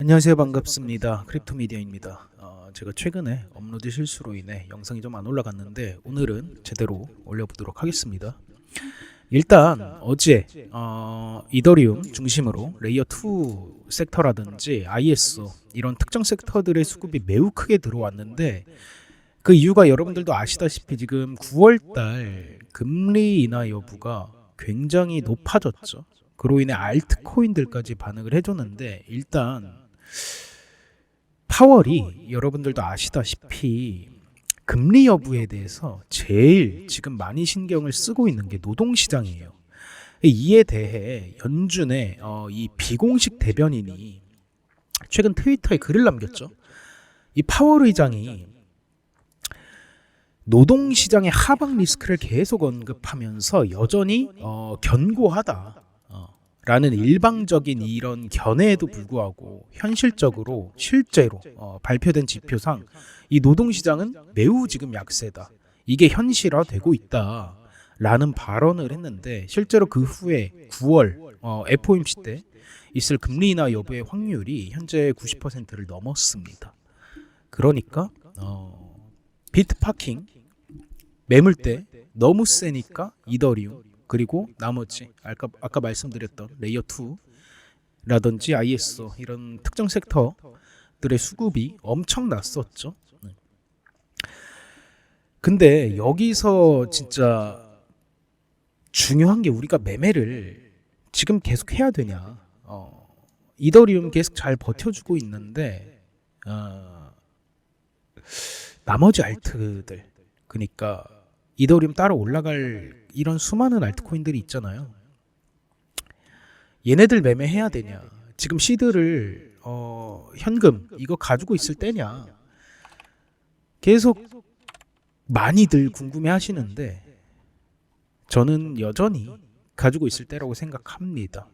안녕하세요. 반갑습니다. 크립토미디어입니다. 제가 최근에 업로드 실수로 인해 영상이 좀 안 올라갔는데 오늘은 제대로 올려보도록 하겠습니다. 일단 어제 이더리움 중심으로 레이어 2 섹터라든지 ISO 이런 특정 섹터들의 수급이 매우 크게 들어왔는데 그 이유가 여러분들도 아시다시피 지금 9월달 금리 인하 여부가 굉장히 높아졌죠. 그로 인해 알트코인들까지 반응을 해줬는데 일단 파월이 여러분들도 아시다시피 금리 여부에 대해서 제일 지금 많이 신경을 쓰고 있는 게 노동시장이에요. 이에 대해 연준의 이 비공식 대변인이 최근 트위터에 글을 남겼죠. 이 파월 의장이 노동시장의 하방 리스크를 계속 언급하면서 여전히 견고하다 라는 일방적인 이런 견해에도 불구하고 현실적으로 실제로 발표된 지표상 이 노동시장은 매우 지금 약세다. 이게 현실화되고 있다 라는 발언을 했는데 실제로 그 후에 9월 FOMC 때 있을 금리 인하 여부의 확률이 현재 90%를 넘었습니다. 그러니까 비트파킹 매물대 너무 세니까 이더리움 그리고 나머지 아까 말씀드렸던 레이어 2라든지 ISO 이런 특정 섹터들의 수급이 엄청났었죠. 근데 여기서 진짜 중요한 게 우리가 매매를 지금 계속 해야 되냐. 이더리움 계속 잘 버텨주고 있는데 나머지 알트들 그러니까 이더리움 따라 올라갈 이런 수많은 알트코인들이 있잖아요. 얘네들 매매해야 되냐? 지금 시드를 현금 이거 가지고 있을 때냐? 계속 많이들 궁금해 하시는데 저는 여전히 가지고 있을 때라고 생각합니다.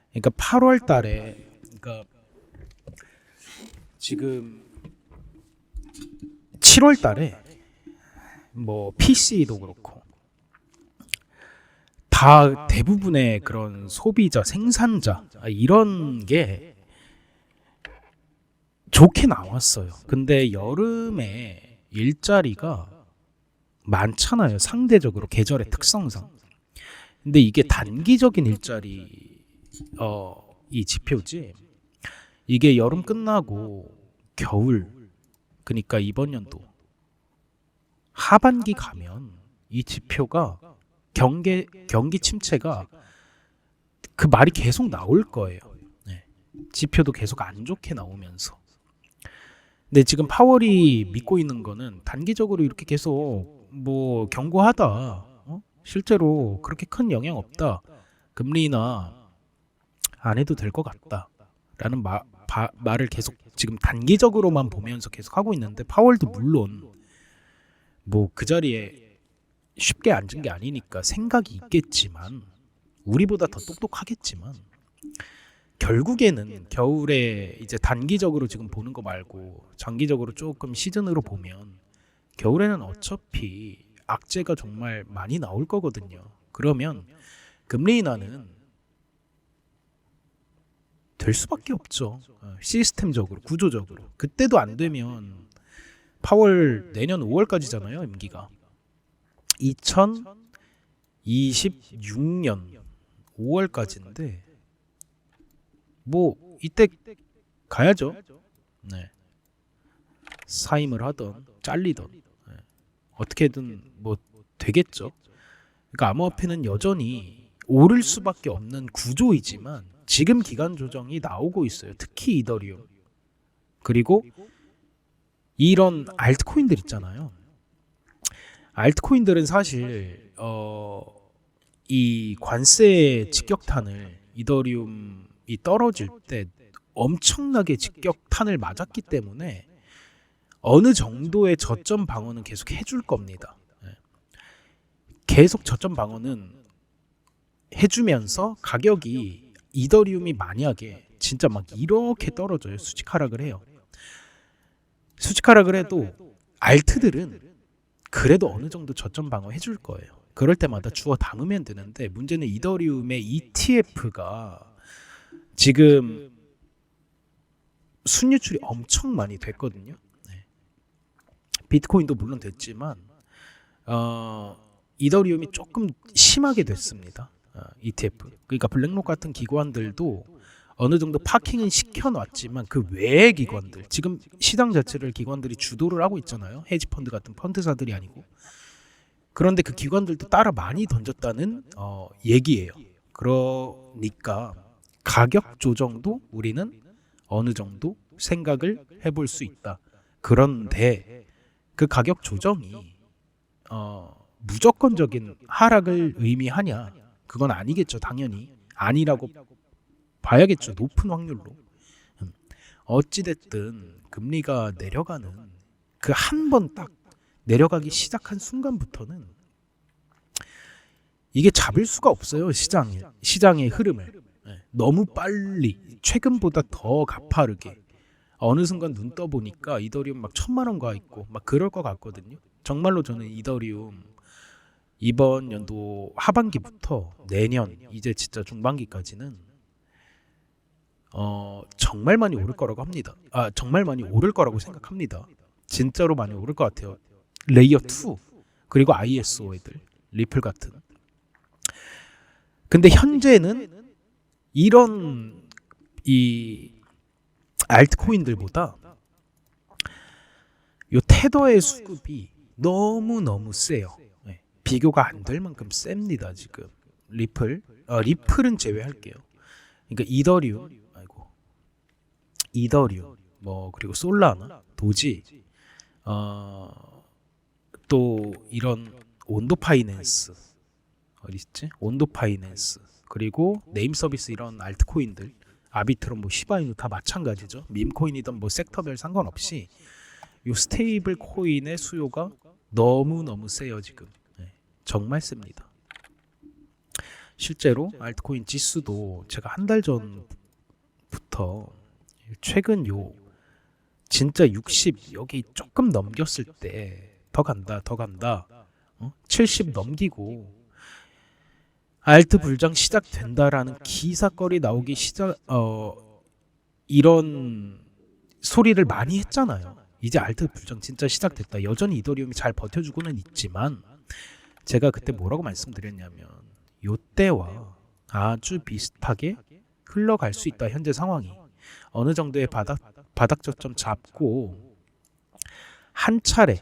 그러니까 8월 달에 그러니까 지금 7월 달에 뭐 PC도 그렇고 다 대부분의 그런 소비자, 생산자 이런 게 좋게 나왔어요. 근데 여름에 일자리가 많잖아요. 상대적으로 계절의 특성상. 근데 이게 단기적인 일자리 이 지표지. 이게 여름 끝나고 겨울 그러니까 이번 연도 하반기 가면 이 지표가 경기 침체가 그 말이 계속 나올 거예요. 네. 지표도 계속 안 좋게 나오면서. 근데 지금 파월이 믿고 있는 거는 단기적으로 이렇게 계속 뭐 견고하다. 실제로 그렇게 큰 영향 없다. 금리 인하 안 해도 될 것 같다. 라는 말을 계속 지금 단기적으로만 보면서 계속 하고 있는데 파월도 물론 뭐 그 자리에 쉽게 앉은 게 아니니까 생각이 있겠지만 우리보다 더 똑똑하겠지만 결국에는 겨울에 이제 단기적으로 지금 보는 거 말고 장기적으로 조금 시즌으로 보면 겨울에는 어차피 악재가 정말 많이 나올 거거든요. 그러면 금리 인하는 될 수밖에 없죠. 시스템적으로 구조적으로 그때도 안 되면 파월 내년 5월까지잖아요. 임기가 2026년 5월까지인데 뭐 이때 가야죠. 네. 사임을 하던 잘리던 어떻게든 뭐 되겠죠. 그러니까 암호화폐는 여전히 오를 수밖에 없는 구조이지만 지금 기간 조정이 나오고 있어요. 특히 이더리움 그리고 이런 알트코인들 있잖아요. 알트코인들은 사실 이 관세 직격탄을 이더리움이 떨어질 때 엄청나게 직격탄을 맞았기 때문에 어느 정도의 저점 방어는 계속 해줄 겁니다. 계속 저점 방어는 해주면서 가격이 이더리움이 만약에 진짜 막 이렇게 떨어져요. 수직 하락을 해요. 수직 하락을 해도 알트들은 그래도 어느 정도 저점 방어 해줄 거예요. 그럴 때마다 주워 담으면 되는데 문제는 이더리움의 ETF가 지금 순유출이 엄청 많이 됐거든요. 네. 비트코인도 물론 됐지만 이더리움이 조금 심하게 됐습니다. ETF. 그러니까 블랙록 같은 기관들도 어느 정도 파킹은 시켜놨지만 그 외의 기관들, 지금 시장 자체를 기관들이 주도를 하고 있잖아요. 헤지펀드 같은 펀드사들이 아니고. 그런데 그 기관들도 따라 많이 던졌다는 얘기예요. 그러니까 가격 조정도 우리는 어느 정도 생각을 해볼 수 있다. 그런데 그 가격 조정이 무조건적인 하락을 의미하냐? 그건 아니겠죠. 당연히 아니라고 봐야겠죠. 높은 확률로. 어찌됐든 금리가 내려가는 그 한 번 딱 내려가기 시작한 순간부터는 이게 잡을 수가 없어요. 시장의 흐름을. 너무 빨리 최근보다 더 가파르게 어느 순간 눈 떠보니까 이더리움 막 1,000만 원 가 있고 막 그럴 것 같거든요. 정말로 저는 이더리움 이번 연도 하반기부터 내년 이제 진짜 중반기까지는 정말 많이 오를 거라고 합니다. 정말 많이 오를 거라고 생각합니다. 진짜로 많이 오를 것 같아요. 레이어 2 그리고 ISO 애들 리플 같은. 근데 현재는 이런 이 알트코인들보다 요 테더의 수급이 너무 세요. 비교가 안 될 만큼 셉니다. 지금 리플은 제외할게요. 그러니까 이더리움 뭐 그리고 솔라나 도지 또 이런 온도 파이낸스 어디 있지? 온도 파이낸스 그리고 네임 서비스 이런 알트코인들 아비트론 뭐 시바이누 다 마찬가지죠. 밈코인이든 뭐 섹터별 상관없이 요 스테이블 코인의 수요가 너무 세요 지금. 정말 셉니다. 실제로 알트코인 지수도 제가 한 달 전부터 최근 요 진짜 60 여기 조금 넘겼을 때 더 간다 70 넘기고 알트 불장 시작된다라는 기사거리 나오기 이런 소리를 많이 했잖아요. 이제 알트 불장 진짜 시작됐다. 여전히 이더리움이 잘 버텨주고는 있지만 제가 그때 뭐라고 말씀드렸냐면 요때와 아주 비슷하게 흘러갈 수 있다. 현재 상황이 어느 정도의 바닥 저점 잡고 한 차례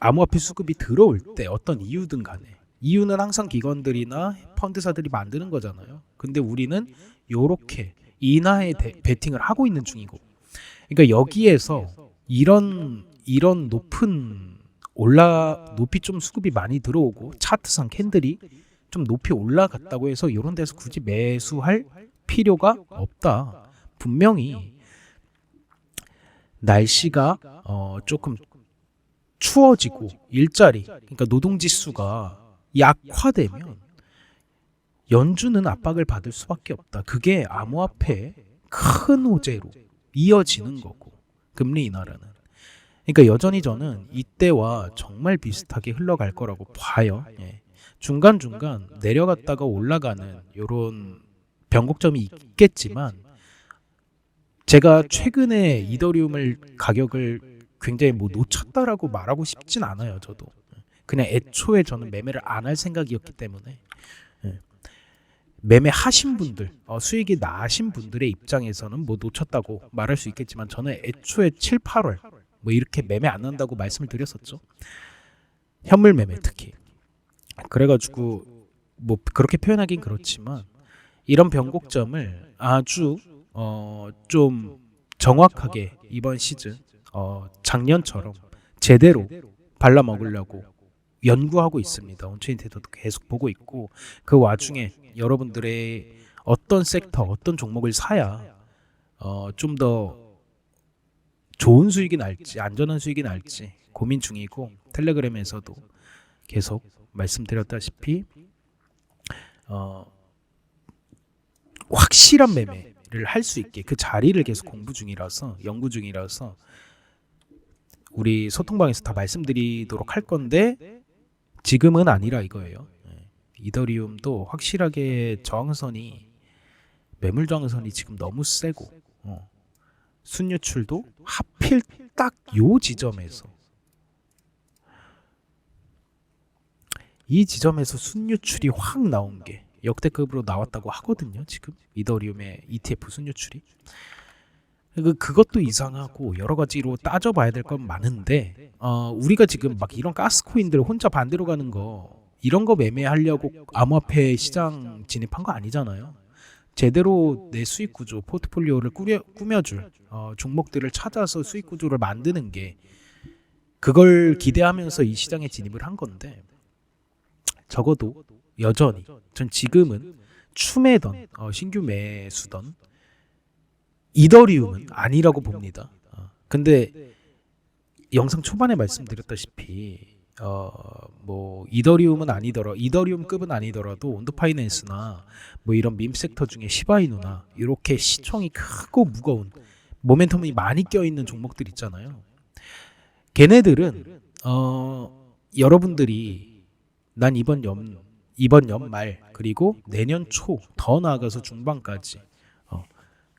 암호화폐 수급이 들어올 때 어떤 이유든 간에 이유는 항상 기관들이나 펀드사들이 만드는 거잖아요. 근데 우리는 요렇게 인하에 베팅을 하고 있는 중이고, 그러니까 여기에서 이런 높이 좀 수급이 많이 들어오고 차트상 캔들이 좀 높이 올라갔다고 해서 이런 데서 굳이 매수할 필요가 없다. 분명히 날씨가 조금 추워지고 그러니까 노동지수가 약화되면 연준은 압박을 받을 수밖에 없다. 그게 암호화폐의 큰 호재로 이어지는 거고 금리 인하라는. 그러니까 여전히 저는 이때와 정말 비슷하게 흘러갈 거라고 봐요. 중간중간 내려갔다가 올라가는 이런 변곡점이 있겠지만 제가 최근에 이더리움을 가격을 굉장히 뭐 놓쳤다라고 말하고 싶진 않아요. 저도 그냥 애초에 저는 매매를 안 할 생각이었기 때문에 매매하신 분들 수익이 나신 분들의 입장에서는 뭐 놓쳤다고 말할 수 있겠지만 저는 애초에 7, 8월 뭐 이렇게 매매 안 한다고 말씀을 드렸었죠. 현물 매매 특히. 그래가지고 뭐 그렇게 표현하긴 그렇지만 이런 변곡점을 아주 좀 정확하게 이번 시즌 작년처럼 제대로 발라먹으려고 연구하고 있습니다. 온체인 데이터도 계속 보고 있고 그 와중에 여러분들의 어떤 섹터, 어떤 종목을 사야 좀 더 좋은 수익이 날지 안전한 수익이 날지 고민 중이고 텔레그램에서도 계속 말씀드렸다시피 확실한 매매를 할 수 있게 그 자리를 계속 연구 중이라서 우리 소통방에서 다 말씀드리도록 할 건데 지금은 아니라 이거예요. 이더리움도 확실하게 매물 저항선이 지금 너무 세고 순유출도 하필 딱 요 지점에서 이 지점에서 순유출이 확 나온 게 역대급으로 나왔다고 하거든요. 지금 이더리움의 ETF 순유출이. 그것도 이상하고 여러 가지로 따져봐야 될 건 많은데 우리가 지금 막 이런 가스코인들 혼자 반대로 가는 거 이런 거 매매하려고 암호화폐 시장 진입한 거 아니잖아요. 제대로 내 수익 구조, 포트폴리오를 꾸며줄 종목들을 찾아서 수익 구조를 만드는 게 그걸 기대하면서 이 시장에 진입을 한 건데 적어도 여전히 전 지금은 추매던 신규 매수던 이더리움은 아니라고 봅니다. 근데 영상 초반에 말씀드렸다시피 뭐 이더리움은 이더리움급은 아니더라도 온도 파이낸스나 뭐 이런 밈 섹터 중에 시바이누나 이렇게 시총이 크고 무거운 모멘텀이 많이 껴있는 종목들 있잖아요. 걔네들은 여러분들이 난 이번 연말 그리고 내년 초 더 나아가서 중반까지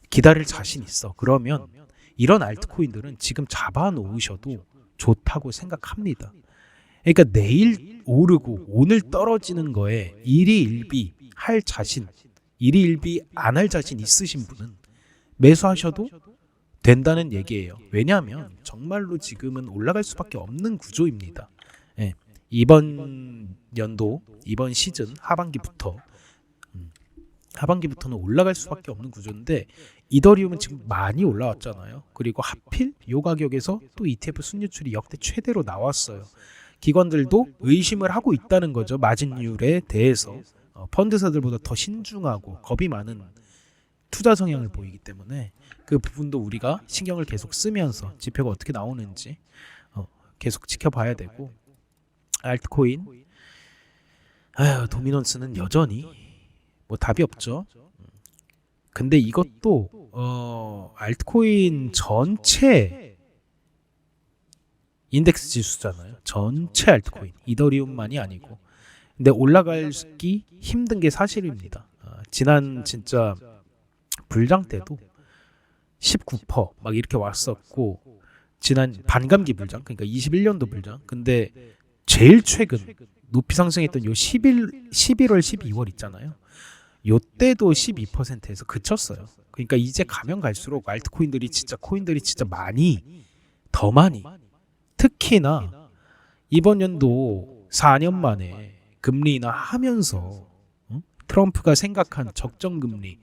기다릴 자신 있어. 그러면 이런 알트코인들은 지금 잡아놓으셔도 좋다고 생각합니다. 그러니까 내일 오르고 오늘 떨어지는 거에 일희일비 할 자신, 일희일비 안 할 자신 있으신 분은 매수하셔도 된다는 얘기예요. 왜냐하면 정말로 지금은 올라갈 수밖에 없는 구조입니다. 예, 이번 연도, 이번 시즌 하반기부터는 올라갈 수밖에 없는 구조인데 이더리움은 지금 많이 올라왔잖아요. 그리고 하필 이 가격에서 또 ETF 순유출이 역대 최대로 나왔어요. 기관들도 의심을 하고 있다는 거죠. 마진율에 대해서 펀드사들보다 더 신중하고 겁이 많은 투자 성향을 보이기 때문에 그 부분도 우리가 신경을 계속 쓰면서 지표가 어떻게 나오는지 계속 지켜봐야 되고 알트코인 도미넌스는 여전히 뭐 답이 없죠. 근데 이것도 알트코인 전체 인덱스 지수잖아요. 전체 알트코인 이더리움만이 아니고. 근데 올라가기 힘든 게 사실입니다. 지난 진짜 불장 때도 19%막 이렇게 왔었고 지난 반감기 불장 그러니까 21년도 불장. 근데 제일 최근 높이 상승했던 요 11월 12월 있잖아요. 요때도 12%에서 그쳤어요. 그러니까 이제 가면 갈수록 알트코인들이 진짜 더 많이 특히나 이번 연도 4년 만에 금리 인하 하면서 트럼프가 생각한 적정 금리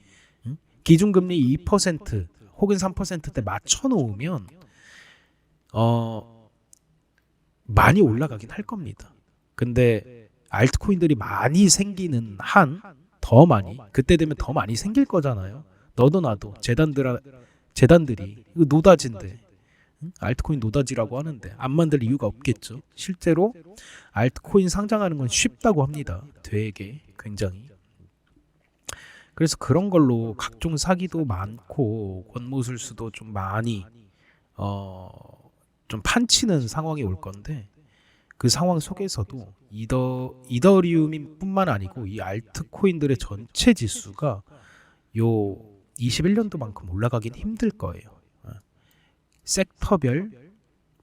기준금리 2% 혹은 3%대 맞춰 놓으면 많이 올라가긴 할 겁니다. 근데 알트코인들이 많이 생기는 한 더 많이 그때 되면 더 많이 생길 거잖아요. 너도 나도 재단들이 이거 노다지인데 알트코인 노다지라고 하는데 안 만들 이유가 없겠죠. 실제로 알트코인 상장하는 건 쉽다고 합니다. 되게 굉장히. 그래서 그런 걸로 각종 사기도 많고 권모술수도 좀 많이 좀 판치는 상황이 올 건데 그 상황 속에서도 이더리움뿐만 아니고 이 알트코인들의 전체 지수가 요 21년도만큼 올라가긴 힘들 거예요. 섹터별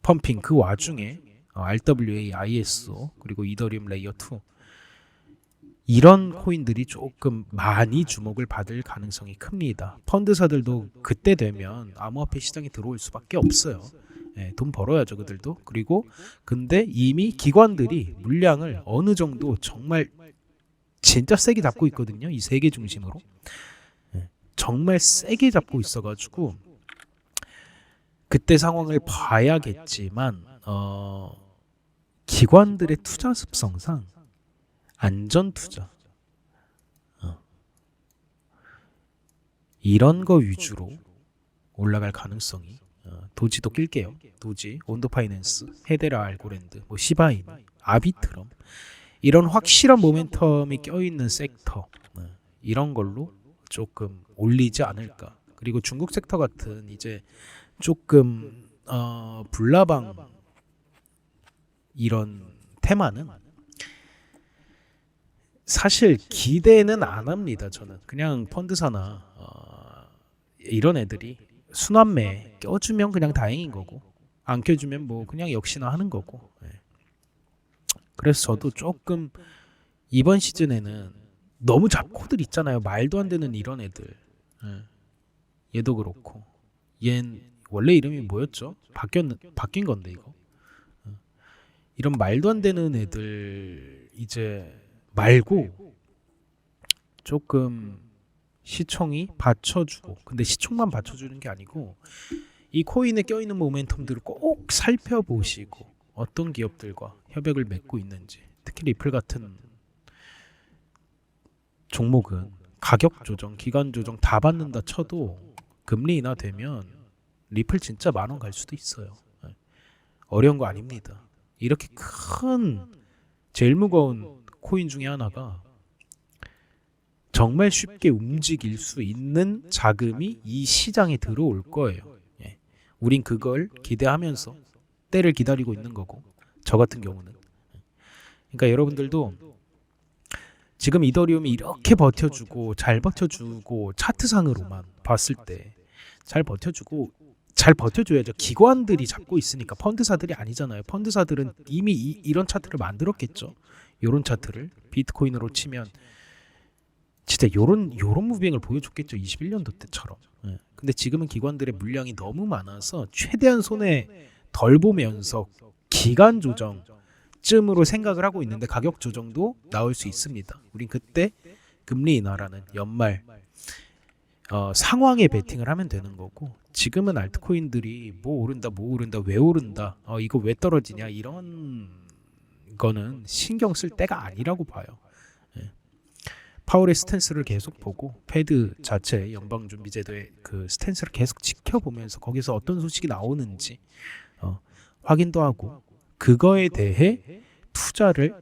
펌핑 그 와중에 RWA, ISO 그리고 이더리움 레이어 2 이런 코인들이 조금 많이 주목을 받을 가능성이 큽니다. 펀드사들도 그때 되면 암호화폐 시장에 들어올 수밖에 없어요. 돈 벌어야죠 그들도. 그리고 근데 이미 기관들이 물량을 어느 정도 정말 진짜 세게 잡고 있거든요. 이 세계 중심으로 정말 세게 잡고 있어가지고 그때 상황을 봐야겠지만 기관들의 투자 습성상 안전 투자 이런 거 위주로 올라갈 가능성이 도지도 낄게요. 도지, 온도 파이낸스, 헤데라 알고랜드, 뭐 시바인, 아비트럼 이런 확실한 모멘텀이 껴있는 섹터 이런 걸로 조금 올리지 않을까. 그리고 중국 섹터 같은 이제 조금 불나방 이런 테마는 사실 기대는 안 합니다. 저는 그냥 펀드사나 이런 애들이 순환매 껴주면 그냥 다행인 거고, 안 껴주면 뭐 그냥 역시나 하는 거고. 예. 그래서 저도 조금 이번 시즌에는 너무 잡코들 있잖아요. 말도 안 되는 이런 애들. 예. 얘도 그렇고, 얜 원래 이름이 뭐였죠? 바뀐 건데 이거. 이런 말도 안 되는 애들 이제 말고 조금 시총이 받쳐주고, 근데 시총만 받쳐주는 게 아니고 이 코인에 껴있는 모멘텀들을 꼭 살펴보시고 어떤 기업들과 협약을 맺고 있는지, 특히 리플 같은 종목은 가격 조정, 기간 조정 다 받는다 쳐도 금리 인하되면 리플 진짜 10,000원 갈 수도 있어요. 어려운 거 아닙니다. 이렇게 큰 제일 무거운 코인 중에 하나가 정말 쉽게 움직일 수 있는 자금이 이 시장에 들어올 거예요. 예. 우린 그걸 기대하면서 때를 기다리고 있는 거고, 저 같은 경우는. 그러니까 여러분들도 지금 이더리움이 이렇게 버텨주고 잘 버텨주고 차트상으로만 봤을 때 잘 버텨줘야죠. 기관들이 잡고 있으니까, 펀드사들이 아니잖아요. 펀드사들은 이미 이런 차트를 만들었겠죠. 요런 차트를 비트코인으로 치면 진짜 요런 무빙을 보여줬겠죠. 21년도 때처럼. 예. 근데 지금은 기관들의 물량이 너무 많아서 최대한 손해 덜 보면서 기간 조정쯤으로 생각을 하고 있는데, 가격 조정도 나올 수 있습니다. 우린 그때 금리 인하라는 연말 상황에 베팅을 하면 되는 거고, 지금은 알트코인들이 뭐 오른다 왜 오른다, 이거 왜 떨어지냐, 이런 거는 신경 쓸 때가 아니라고 봐요. 예. 파월의 스탠스를 계속 보고, 패드 자체 연방준비제도의 그 스탠스를 계속 지켜보면서 거기서 어떤 소식이 나오는지 확인도 하고, 그거에 대해 투자를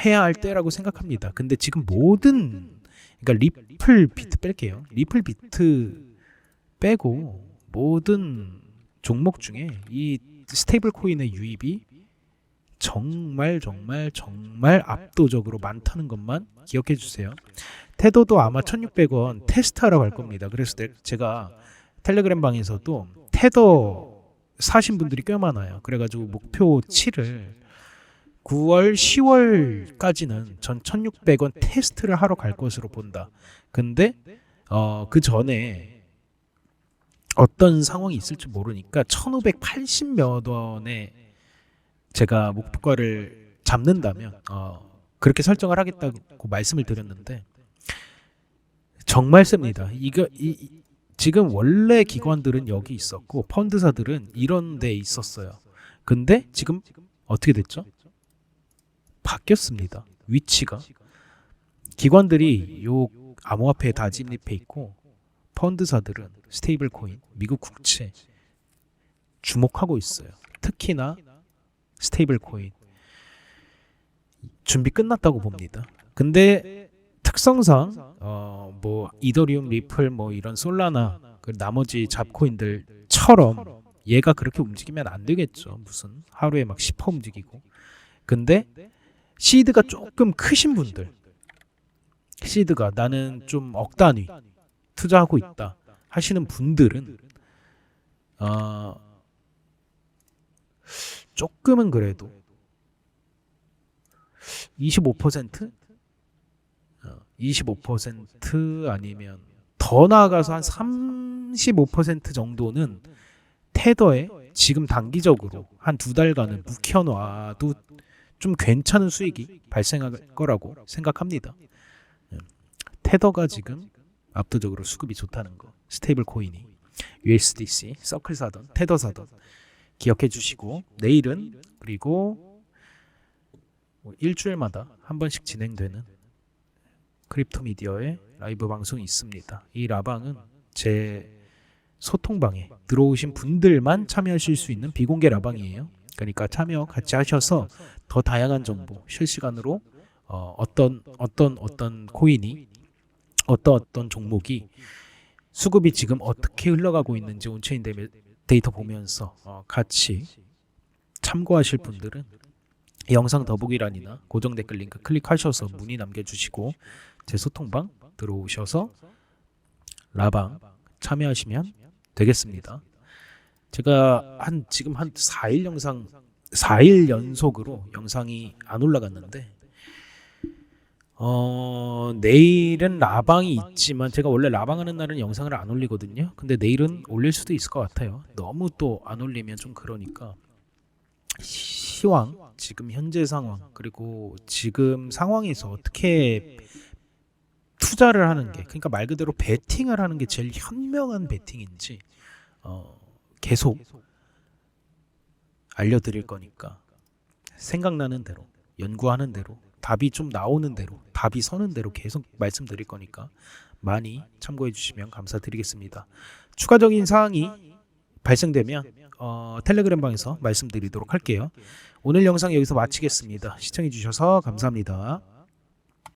해야 할 때라고 생각합니다. 근데 지금 그러니까 리플 비트 뺄게요. 리플 비트 빼고 모든 종목 중에 이 스테이블 코인의 유입이 정말 압도적으로 많다는 것만 기억해 주세요. 테더도 아마 1,600원 테스트하러 갈 겁니다. 그래서 제가 텔레그램 방에서도 테더 사신 분들이 꽤 많아요. 그래가지고 목표 7을 9월, 10월까지는 전 1,600원 테스트를 하러 갈 것으로 본다. 근데 그 전에 어떤 상황이 있을지 모르니까 1,580 몇 원에 제가 목표가를 잡는다면 그렇게 설정을 하겠다고 말씀을 드렸는데, 정말 셉니다. 지금 원래 기관들은 여기 있었고 펀드사들은 이런 데 있었어요. 근데 지금 어떻게 됐죠? 바뀌었습니다. 위치가. 기관들이 요 암호화폐에 다 진입해 있고, 펀드사들은 스테이블 코인, 미국 국채 주목하고 있어요. 특히나 스테이블 코인 준비 끝났다고 봅니다. 근데 특성상 뭐 이더리움, 리플, 뭐 이런 솔라나 그 나머지 잡코인들처럼 얘가 그렇게 움직이면 안 되겠죠. 무슨 하루에 막 10% 움직이고. 근데 시드가 조금 크신 분들, 시드가 나는 좀 억 단위 투자하고 있다 하시는 분들은 조금은 그래도 25%? 25% 아니면 더 나아가서 한 35% 정도는 테더에 지금 단기적으로 한 2달간은 묵혀놔도 좀 괜찮은 수익이 발생할 거라고 생각합니다. 테더가 지금 압도적으로 수급이 좋다는 거, 스테이블 코인이 USDC, 서클 사던, 테더 사던 기억해 주시고, 내일은 그리고 일주일마다 한 번씩 진행되는 크립토 미디어의 라이브 방송이 있습니다. 이 라방은 제 소통방에 들어오신 분들만 참여하실 수 있는 비공개 라방이에요. 그러니까 참여 같이 하셔서 더 다양한 정보 실시간으로 어떤 코인이 어떤 종목이 수급이 지금 어떻게 흘러가고 있는지 온체인 데이터 보면서 같이 참고하실 분들은 영상 더보기란이나 고정 댓글 링크 클릭하셔서 문의 남겨주시고 제 소통방 들어오셔서 라방 참여하시면 되겠습니다. 제가 지금 한 4일 연속으로 영상이 안 올라갔는데 내일은 라방이 있지만 제가 원래 라방하는 날은 영상을 안 올리거든요. 근데 내일은 올릴 수도 있을 것 같아요. 너무 또 안 올리면 좀 그러니까 시황, 지금 현재 상황, 그리고 지금 상황에서 어떻게 투자를 하는 게, 그러니까 말 그대로 베팅을 하는 게 제일 현명한 베팅인지 계속 알려드릴 거니까 생각나는 대로, 연구하는 대로, 답이 좀 나오는 대로, 답이 서는 대로 계속 말씀드릴 거니까 많이 참고해 주시면 감사드리겠습니다. 추가적인 사항이 발생되면 텔레그램 방에서 말씀드리도록 할게요. 오늘 영상 여기서 마치겠습니다. 시청해 주셔서 감사합니다.